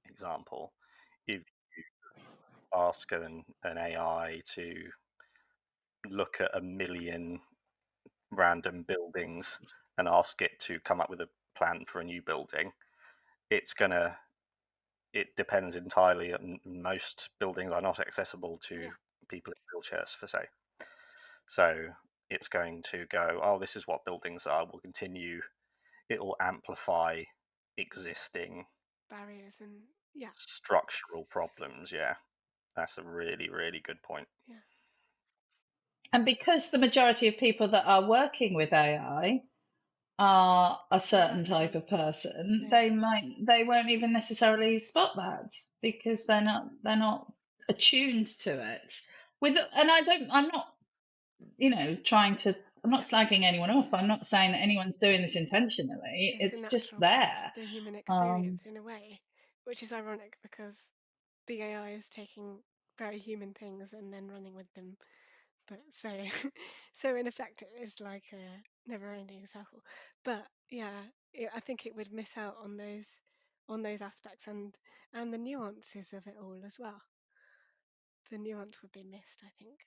example. If you ask an AI to look at 1 million random buildings and ask it to come up with a plan for a new building, it depends entirely on, most buildings are not accessible to people in wheelchairs, for say. So it's going to go, oh, this is what buildings are. We'll continue. It'll amplify existing barriers and structural problems. Yeah, that's a really, really good point. And because the majority of people that are working with AI are a certain type of person, they won't even necessarily spot that because they're not attuned to it. I'm not, I'm not slagging anyone off. I'm not saying that anyone's doing this intentionally. It's It's the just natural part of there. the human experience in a way, which is ironic because the AI is taking very human things and then running with them. But so in effect, it is like a never-ending cycle. But yeah, I think it would miss out on those aspects and the nuances of it all as well. The nuance would be missed, I think.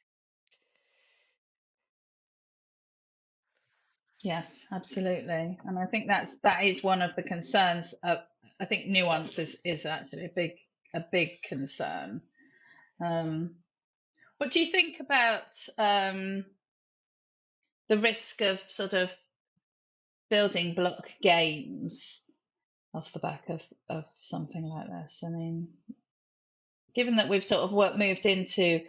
Yes, absolutely. And I think that is one of the concerns. I think nuance is actually a big concern. What do you think about the risk of sort of building block games off the back of something like this? I mean, given that we've sort of moved into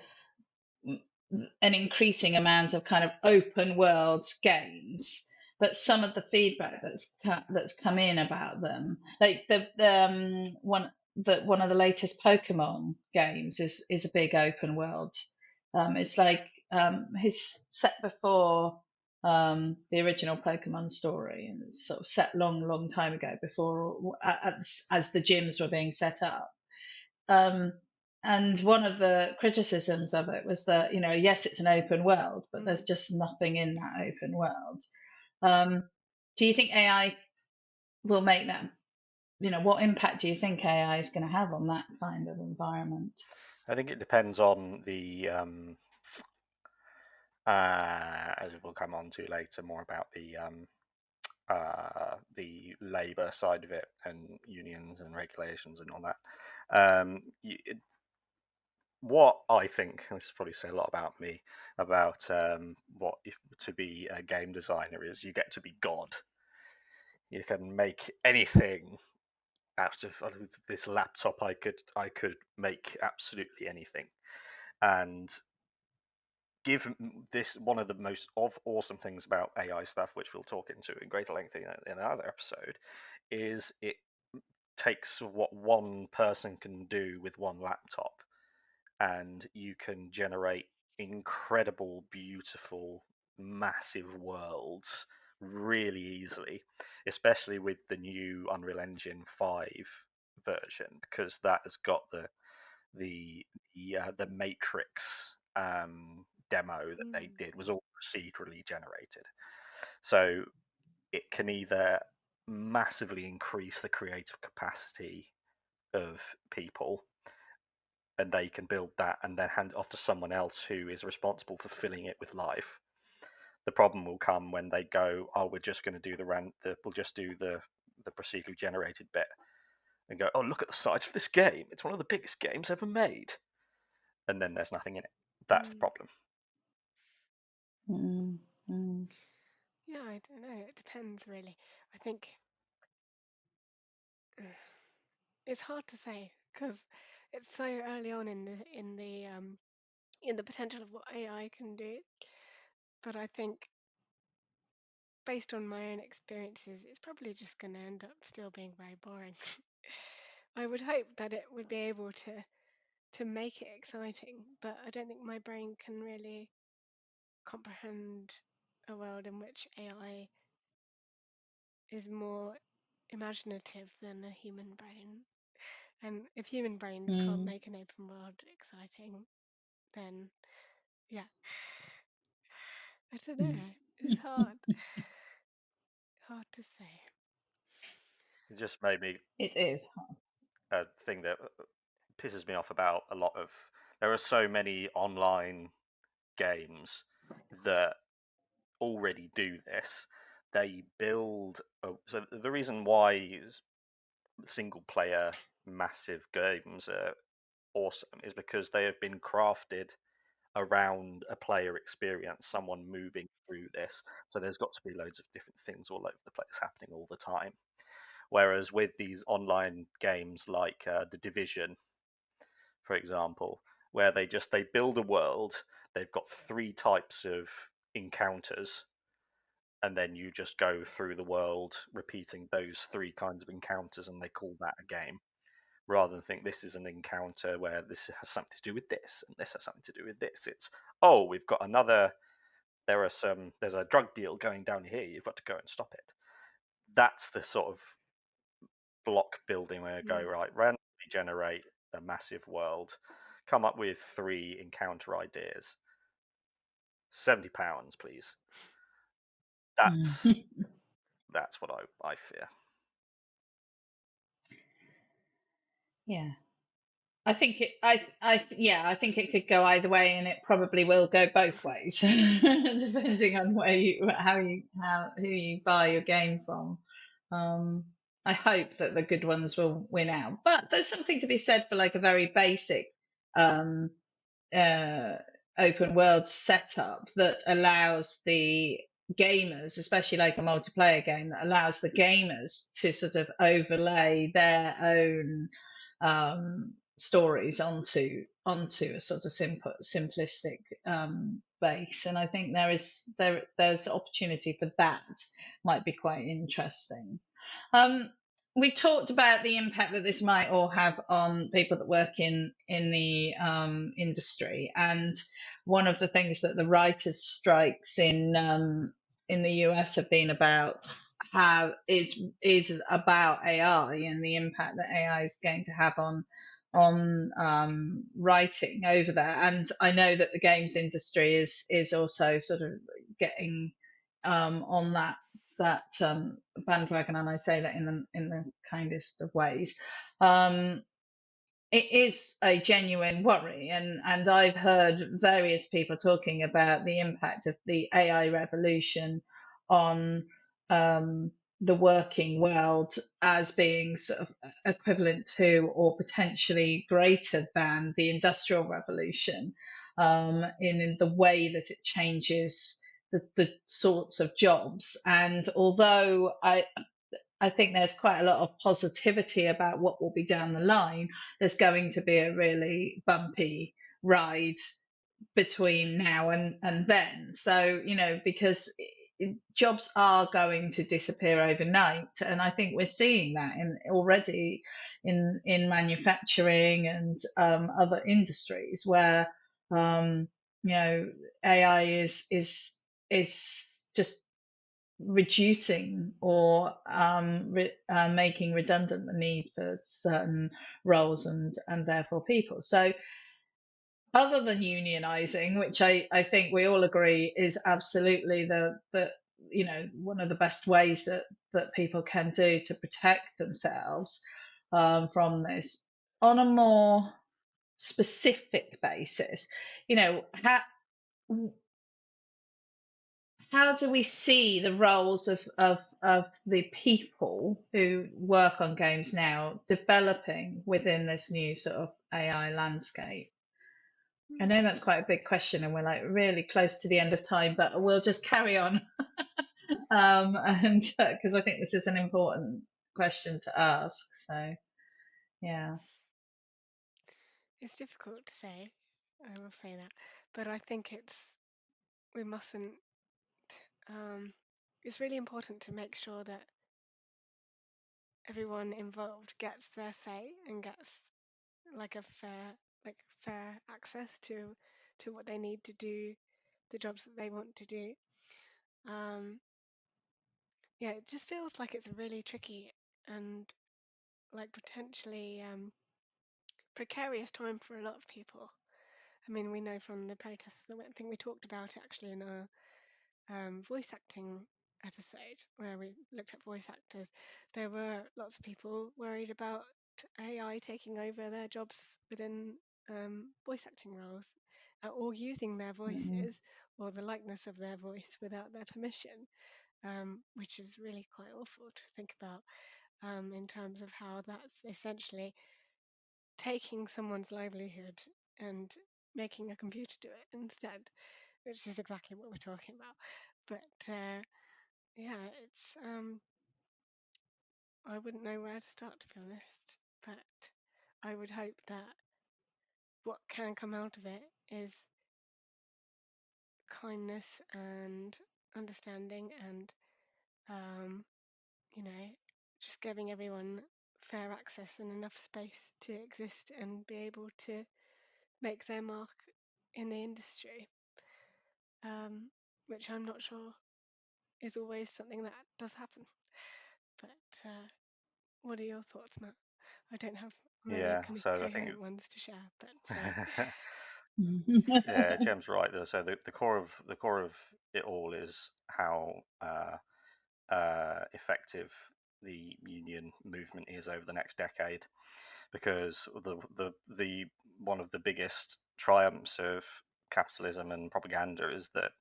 an increasing amount of kind of open world games, but some of the feedback that's come in about them, like one of the latest Pokemon games is a big open world. It's like his set before the original Pokemon story, and it's sort of set long time ago before as the gyms were being set up. Um, and one of the criticisms of it was that, yes, it's an open world, but there's just nothing in that open world. Do you think AI will make that? What impact do you think AI is going to have on that kind of environment? I think it depends on as we'll come on to later, more about the labour side of it and unions and regulations and all that. What I think, and this probably say a lot about me, about what if to be a game designer is, you get to be God. You can make anything out of this laptop. I could make absolutely anything, and give this one of the most awesome things about AI stuff, which we'll talk into in greater length in another episode, is it takes what one person can do with one laptop, and you can generate incredible, beautiful, massive worlds really easily, especially with the new Unreal Engine 5 version, because that has got the Matrix demo that they did was all procedurally generated. So it can either massively increase the creative capacity of people, and they can build that and then hand it off to someone else who is responsible for filling it with life. The problem will come when they go, oh, we're just going to do we'll just do the procedurally generated bit, and go, oh, look at the size of this game. It's one of the biggest games ever made. And then there's nothing in it. That's the problem. Yeah, I don't know. It depends, really. I think it's hard to say because it's so early on in the potential of what AI can do. But I think, based on my own experiences, it's probably just going to end up still being very boring. I would hope that it would be able to make it exciting, but I don't think my brain can really comprehend a world in which AI is more imaginative than a human brain. And if human brains can't make an open world exciting, then yeah, I don't know. It's hard to say. It just made me. It is hard. a thing that pisses me off about a lot of. There are so many online games that already do this. They build. So the reason why single player massive games are awesome is because they have been crafted around a player experience, someone moving through this. So there's got to be loads of different things all over the place happening all the time. Whereas with these online games like The Division, for example, where they build a world, they've got 3 types of encounters, and then you just go through the world repeating those 3 kinds of encounters, and they call that a game. Rather than think this is an encounter where this has something to do with this and this has something to do with this. It's, oh, we've got another. There's a drug deal going down here. You've got to go and stop it. That's the sort of block building where you go, right, randomly generate a massive world, come up with 3 encounter ideas. £70, please. That's what I fear. Yeah. I think I think it could go either way, and it probably will go both ways, depending on who you buy your game from. I hope that the good ones will win out, but there's something to be said for like a very basic um, open world setup that allows the gamers, especially like a multiplayer game, that allows the gamers to sort of overlay their own stories onto a sort of simplistic base. And I think there's opportunity for that. Might be quite interesting. We talked about the impact that this might all have on people that work in the industry, and one of the things that the writers' strikes in the US have been about is about AI and the impact that AI is going to have on writing over there. And I know that the games industry is also sort of getting on that bandwagon, and I say that in the kindest of ways. It is a genuine worry, and I've heard various people talking about the impact of the AI revolution on the working world as being sort of equivalent to or potentially greater than the industrial revolution, in the way that it changes the sorts of jobs. And although I think there's quite a lot of positivity about what will be down the line, there's going to be a really bumpy ride between now and then. So, because jobs are going to disappear overnight, and I think we're seeing that already in manufacturing and other industries where AI is just reducing or making redundant the need for certain roles and therefore people. So other than unionizing, which I think we all agree is absolutely the one of the best ways that people can do to protect themselves from this, on a more specific basis, how do we see the roles of the people who work on games now developing within this new sort of AI landscape? I know that's quite a big question, and we're like really close to the end of time, but we'll just carry on, and because I think this is an important question to ask. So, yeah. It's difficult to say, I will say that, but I think we mustn't. It's really important to make sure that everyone involved gets their say and gets like a fair access to what they need to do, the jobs that they want to do. Yeah, it just feels like it's really tricky and like potentially precarious time for a lot of people. I mean, we know from the protests, I think we talked about it actually in our voice acting episode where we looked at voice actors. There were lots of people worried about AI taking over their jobs within voice acting roles, or using their voices or the likeness of their voice without their permission, which is really quite awful to think about, in terms of how that's essentially taking someone's livelihood and making a computer do it instead, which is exactly what we're talking about. But yeah, it's I wouldn't know where to start, to be honest. But I would hope that what can come out of it is kindness and understanding, and you know, just giving everyone fair access and enough space to exist and be able to make their mark in the industry, which I'm not sure is always something that does happen. But what are your thoughts, Matt? I don't have many Yeah, so I think coherent ones to share, but yeah, Jem's right. So the core of it all is how effective the union movement is over the next decade, because the one of the biggest triumphs of capitalism and propaganda is that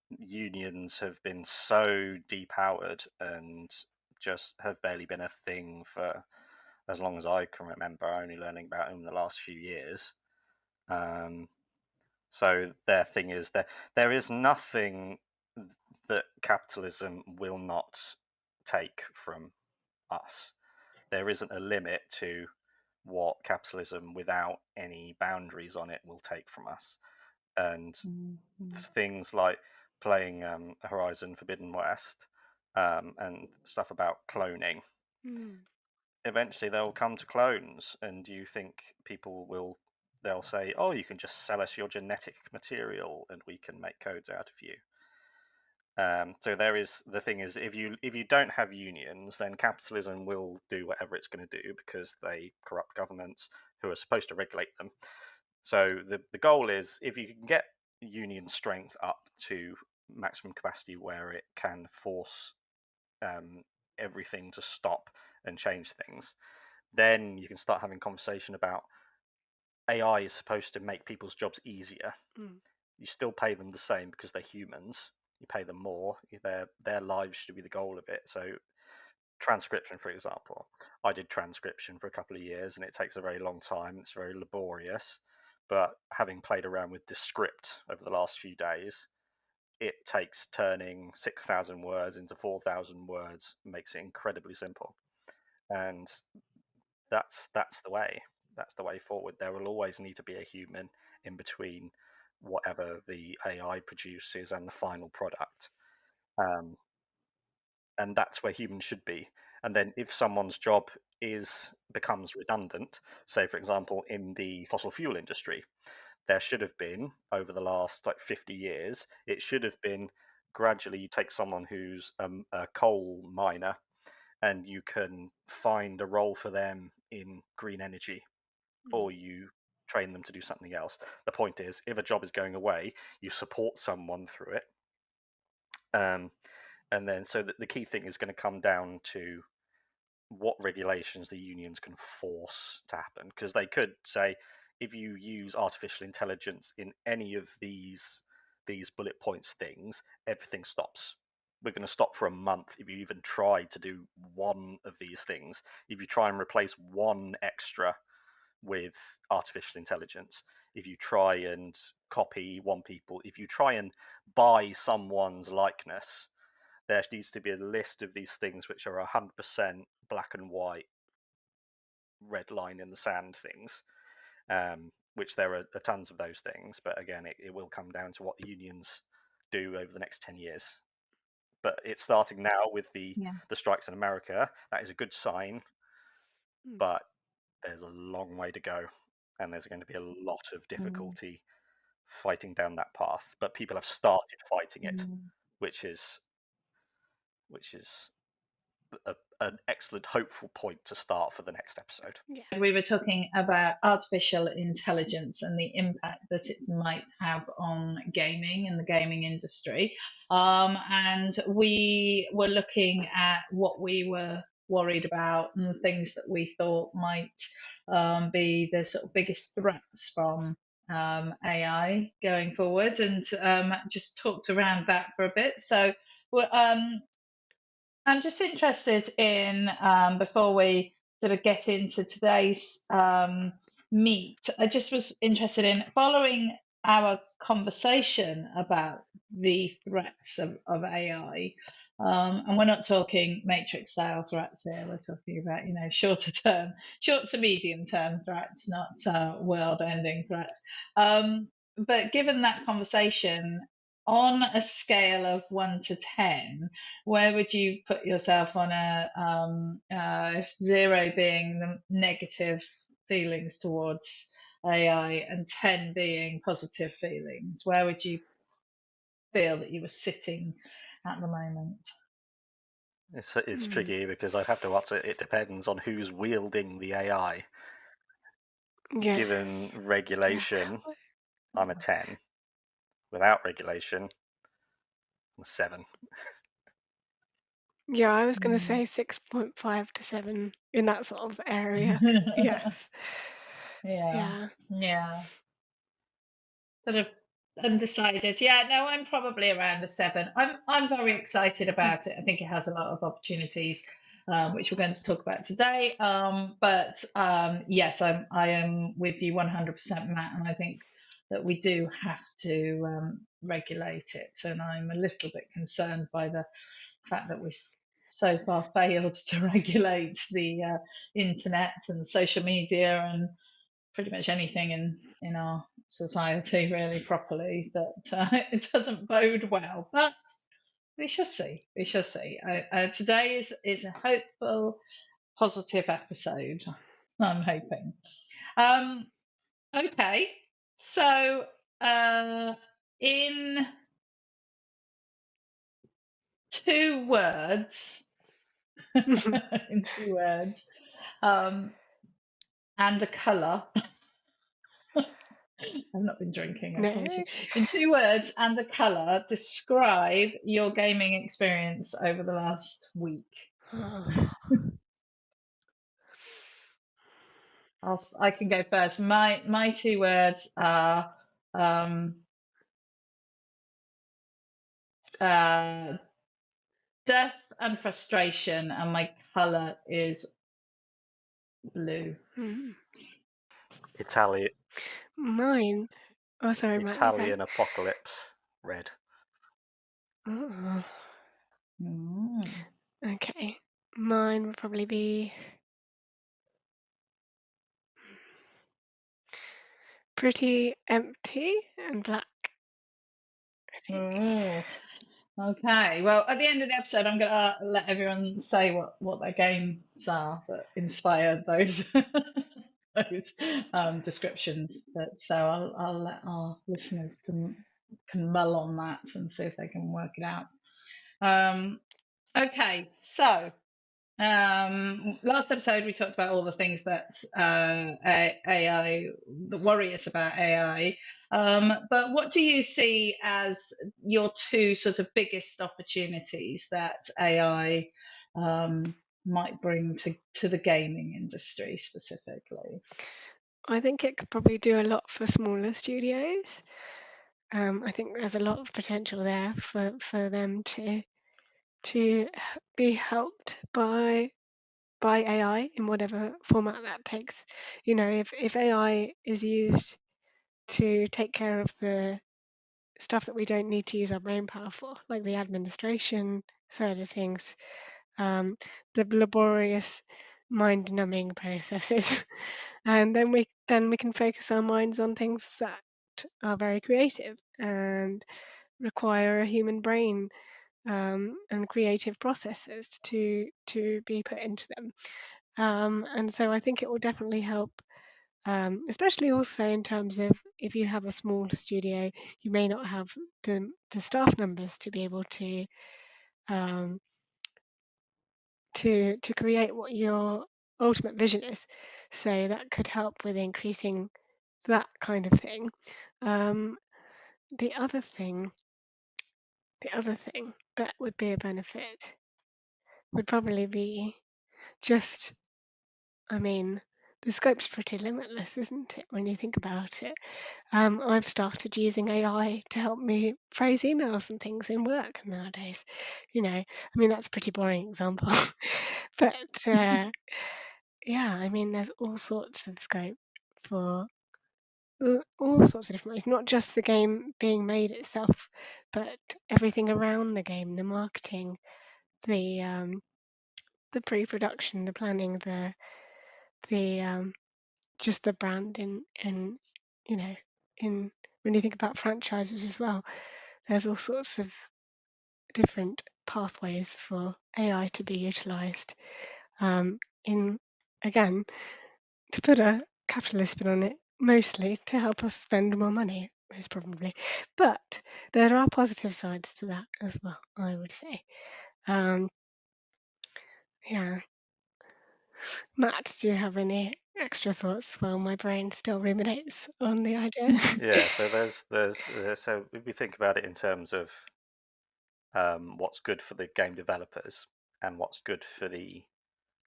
unions have been so depowered and just have barely been a thing for as long as I can remember, only learning about them in the last few years. Um, so their thing is that there is nothing that capitalism will not take from us. There isn't a limit to what capitalism without any boundaries on it will take from us. And things like playing Horizon Forbidden West and stuff about cloning, eventually they'll come to clones, and do you think people will, they'll say, oh, you can just sell us your genetic material and we can make codes out of you. So there is, the thing is, if you don't have unions, then capitalism will do whatever it's going to do because they corrupt governments who are supposed to regulate them. So the goal is, if you can get union strength up to maximum capacity where it can force everything to stop and change things, then you can start having conversation about AI is supposed to make people's jobs easier. You still pay them the same because they're humans. You pay them more. Their lives should be the goal of it. So transcription, for example, I did transcription for a couple of years, and it takes a very long time. It's very laborious. But having played around with Descript over the last few days, it takes turning 6,000 words into 4,000 words, makes it incredibly simple. And that's the way. That's the way forward. There will always need to be a human in between whatever the AI produces and the final product. And that's where humans should be. And then if someone's job becomes redundant, say for example in the fossil fuel industry, there should have been, over the last like 50 years, it should have been gradually, you take someone who's a coal miner and you can find a role for them in green energy, or you train them to do something else. The point is, if a job is going away, you support someone through it. And then, so the key thing is going to come down to what regulations the unions can force to happen, because they could say, if you use artificial intelligence in any of these bullet points things, everything stops. We're going to stop for a month if you even try to do one of these things. If you try and replace one extra with artificial intelligence, if you try and copy one people, if you try and buy someone's likeness, there needs to be a list of these things which are 100% black and white, red line in the sand things, which there are tons of those things. But again, it will come down to what the unions do over the next 10 years. But it's starting now with the strikes in America. That is a good sign, but there's a long way to go, and there's going to be a lot of difficulty fighting down that path. But people have started fighting it, which is an excellent, hopeful point to start for the next episode. Yeah. We were talking about artificial intelligence and the impact that it might have on gaming and the gaming industry. And we were looking at what we were worried about and the things that we thought might be the sort of biggest threats from AI going forward, and just talked around that for a bit. So I'm just interested in, before we sort of get into today's meet, I just was interested in following our conversation about the threats of AI. And we're not talking matrix style threats here. We're talking about, short to medium term threats, not world ending threats. But given that conversation, on a scale of 1 to 10, where would you put yourself on if 0 being the negative feelings towards AI and 10 being positive feelings? Where would you feel that you were sitting at the moment? It's tricky because I'd have to answer it depends on who's wielding the AI. Yeah. Given regulation, I'm a 10. Without regulation, I'm a 7. Yeah, I was going to say 6.5 to 7 in that sort of area. Yes. Yeah. Yeah. Sort of undecided. Yeah, no, I'm probably around a 7. I'm very excited about it. I think it has a lot of opportunities, which we're going to talk about today. But yes, I am with you 100%, Matt, and I think that we do have to regulate it. And I'm a little bit concerned by the fact that we've so far failed to regulate the internet and social media and pretty much anything in our society really properly, that it doesn't bode well. But we shall see. We shall see. Today is a hopeful, positive episode, I'm hoping. Okay, so in 2 words, in 2 words, and a colour. I've not been drinking, I promise you. In 2 words and a colour, describe your gaming experience over the last week. I can go first. My 2 words are death and frustration, and my colour is blue. Italian Mine. Oh, sorry, Matt. Italian apocalypse, red. Oh, Mm. okay. Mine would probably be pretty empty and black, I think. Oh. Okay, well, at the end of the episode, I'm going to let everyone say what their games are that inspired those those descriptions. But so I'll let our listeners can mull on that and see if they can work it out. Okay, so last episode we talked about all the things that AI that worry us about AI. But what do you see as your 2 sort of biggest opportunities that AI might bring to the gaming industry specifically? I think it could probably do a lot for smaller studios. I think there's a lot of potential there for them to be helped by AI in whatever format that takes. If AI is used to take care of the stuff that we don't need to use our brain power for, like the administration side of things, the laborious mind-numbing processes, and then we can focus our minds on things that are very creative and require a human brain and creative processes to be put into them. And so I think it will definitely help, especially also in terms of if you have a small studio, you may not have the staff numbers to be able to create what your ultimate vision is. So that could help with increasing that kind of thing. The other thing that would be a benefit would probably be just, I mean, the scope's pretty limitless, isn't it, when you think about it? I've started using AI to help me phrase emails and things in work nowadays. I mean, that's a pretty boring example, but yeah, I mean, there's all sorts of scope for all sorts of different ways, not just the game being made itself, but everything around the game, the marketing, the pre-production, the planning, the just the brand in in when you think about franchises as well, there's all sorts of different pathways for AI to be utilized in, again, to put a capitalist spin on it, mostly to help us spend more money, most probably. But there are positive sides to that as well, I would say. Yeah. Matt, do you have any extra thoughts while my brain still ruminates on the idea? Yeah, so so if we think about it in terms of what's good for the game developers and what's good for the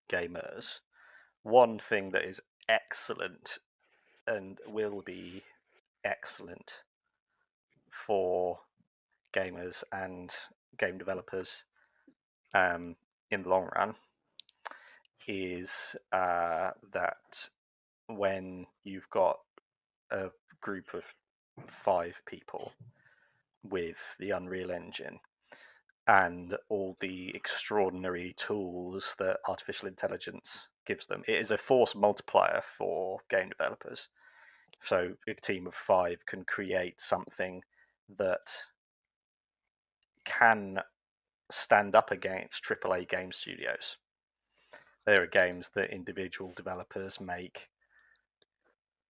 gamers, one thing that is excellent and will be excellent for gamers and game developers in the long run is that when you've got a group of 5 people with the Unreal Engine and all the extraordinary tools that artificial intelligence gives them, it is a force multiplier for game developers. So a team of 5 can create something that can stand up against AAA game studios. There are games that individual developers make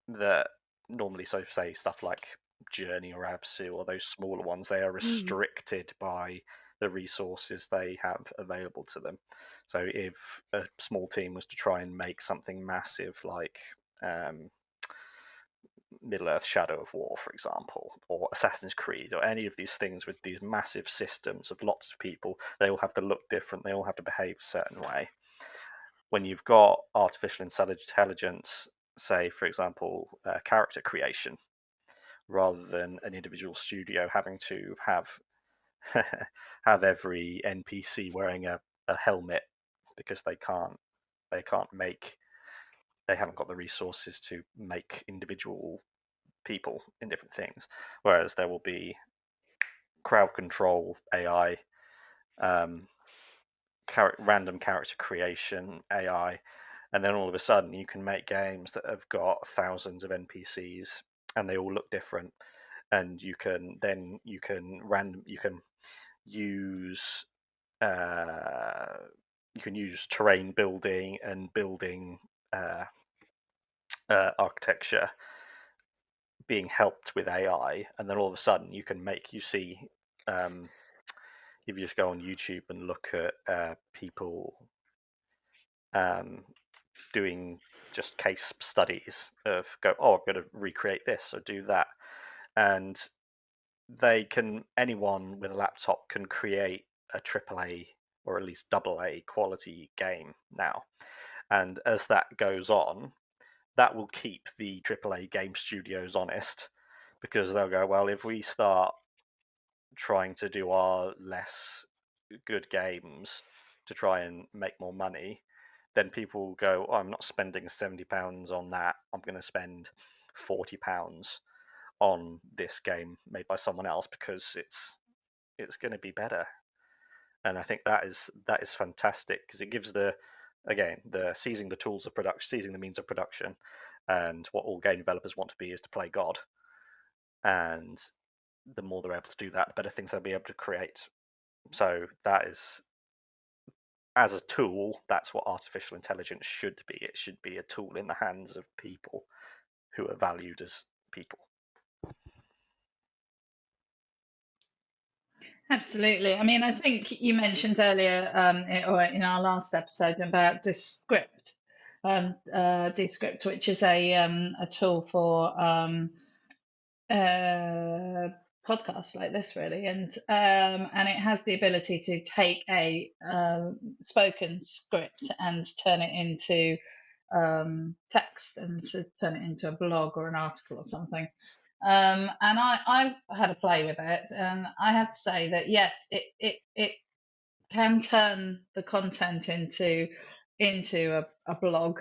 that normally, so say stuff like Journey or Absu or those smaller ones, they are restricted by the resources they have available to them. So if a small team was to try and make something massive like Middle-earth Shadow of War, for example, or Assassin's Creed, or any of these things with these massive systems of lots of people, they all have to look different, they all have to behave a certain way. When you've got artificial intelligence, say, for example, character creation, rather than an individual studio having to have have every NPC wearing a helmet because they haven't got the resources to make individual people in different things. Whereas there will be crowd control AI, random character creation AI, and then all of a sudden you can make games that have got thousands of NPCs and they all look different, and you can use terrain building and building architecture being helped with AI, and then all of a sudden you see if you just go on YouTube and look at people doing just case studies of I'm going to recreate this or do that, and anyone with a laptop can create a AAA or at least AA quality game now. And as that goes on, that will keep the AAA game studios honest, because they'll go, well, if we start trying to do our less good games to try and make more money, then people will go, I'm not spending £70 on that. I'm going to spend £40 on this game made by someone else because it's going to be better. And I think that is fantastic, because it gives the seizing the tools of production, seizing the means of production, and what all game developers want to be is to play God. And the more they're able to do that, the better things they'll be able to create. So that is, as a tool, that's what artificial intelligence should be. It should be a tool in the hands of people who are valued as people. Absolutely. I mean, I think you mentioned earlier, or in our last episode, about Descript, which is a tool for podcasts like this, really, and it has the ability to take a spoken script and turn it into text, and to turn it into a blog or an article or something. And I've had a play with it, and I have to say that yes, it can turn the content into a blog.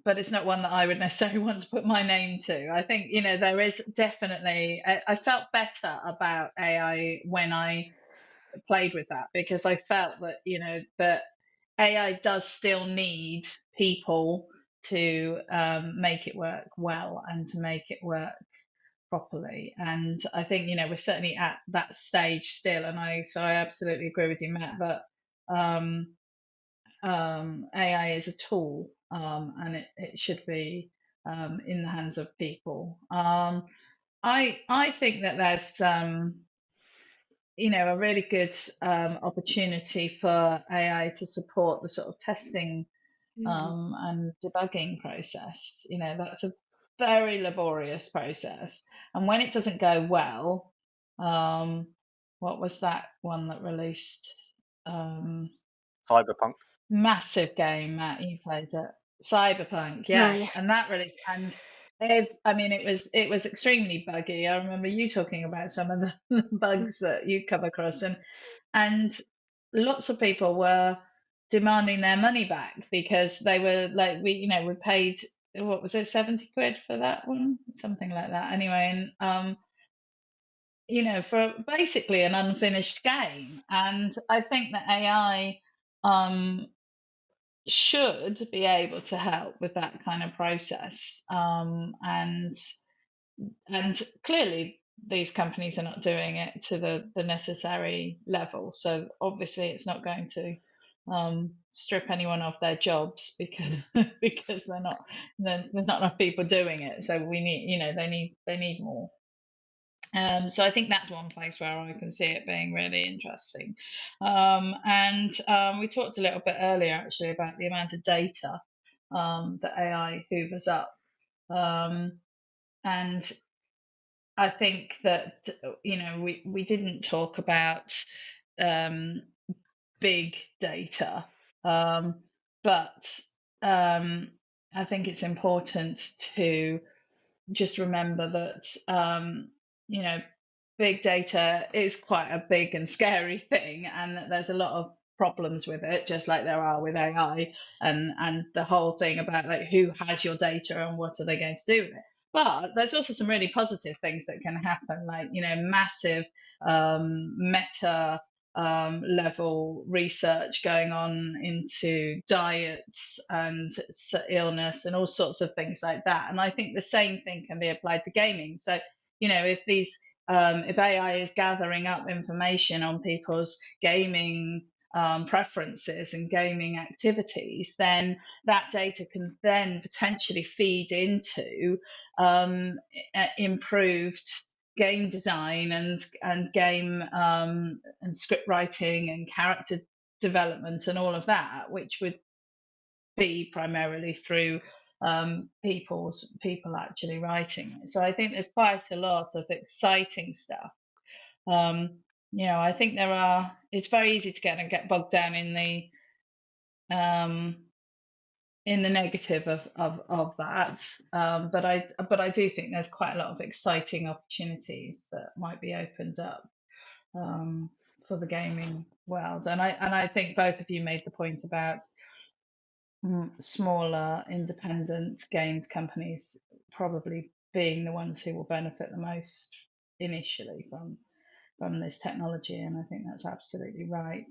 But it's not one that I would necessarily want to put my name to. I think, there is definitely, I felt better about AI when I played with that, because I felt that, that AI does still need people to make it work well and to make it work properly. And I think, we're certainly at that stage still. And so I absolutely agree with you, Matt, that AI is a tool, and it should be in the hands of people. I think that there's a really good opportunity for AI to support the sort of testing and debugging process. That's a very laborious process, and when it doesn't go well, what was that one that released? Cyberpunk. Massive game, Matt. You played it. Cyberpunk, Oh, yes, yes. and that release, and it was extremely buggy. I remember you talking about some of the bugs that you come across, and lots of people were demanding their money back, because they were like, we paid, what was it, 70 quid for that one, something like that. Anyway, and for basically an unfinished game. And I think that AI should be able to help with that kind of process. And clearly these companies are not doing it to the necessary level. So obviously it's not going to strip anyone of their jobs, because because there's not enough people doing it. So we need, they need more. So I think that's one place where I can see it being really interesting. And we talked a little bit earlier, actually, about the amount of data that AI hoovers up. And I think that, we didn't talk about big data, but I think it's important to just remember that, big data is quite a big and scary thing, and that there's a lot of problems with it, just like there are with AI, and the whole thing about, like, who has your data and what are they going to do with it. But there's also some really positive things that can happen, like, massive meta level research going on into diets and illness and all sorts of things like that. And I think the same thing can be applied to gaming. So, if AI is gathering up information on people's gaming preferences and gaming activities, then that data can then potentially feed into improved game design and game and script writing and character development and all of that, which would be primarily through people actually writing it. So I think there's quite a lot of exciting stuff. I think it's very easy to get bogged down in the negative of that, but I do think there's quite a lot of exciting opportunities that might be opened up for the gaming world. And I think both of you made the point about smaller independent games companies probably being the ones who will benefit the most initially from this technology, and I think that's absolutely right.